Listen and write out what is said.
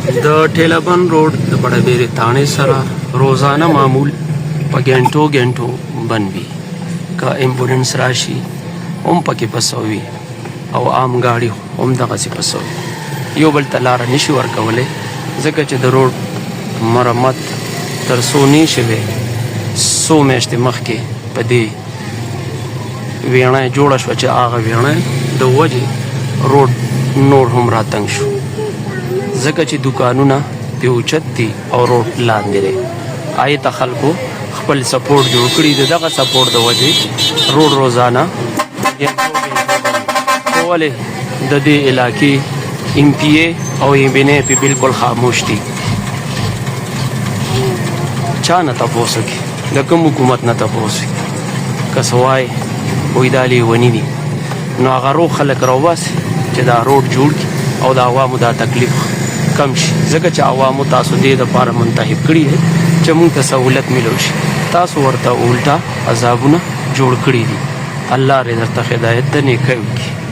د ټیلبند روډ د بړبیرې تاڼې سره روزانه معمول په ګنټو بند وي. که امبولانس راشي هم پکې پسوي او عام ګاډي هم دغسې پسوي. یو بل ته لاره نشي ورکولی ځکه چې د روډ مرمت تر څو نه شوی څو میاشتې مخکې په دې ویڼه جوړه شوه چې هغه ویڼه د وجې روډ نور هم راتنګ شو ځکه چې دوکانونه پې اوچت دي او روډ لاندې دی. هغې ته خلکو خپل سپورټ جوړ کړي د دغه سپورټ د وجې روډ روزانه ولې د دې علاقې ایم پی اے او ایم این اے پې بلکل خاموش دي. چا نه تپوس وکړي د کوم حکومت نه تپوس وکړي که څه وایي وایي دا لیوني دي نو هغه روغ خلک راوباسي چې دا روډ جوړ کړي او د عوامو دا تکلیف کم شي ځکه چې عوامو تاسو دې دپاره منتخب کړي دی چې موږ ته سهولت میلو شي. تاسو ورته الټا عذابونه جوړ کړي دي. الله دې درته هدایت د نیکۍ وکړي.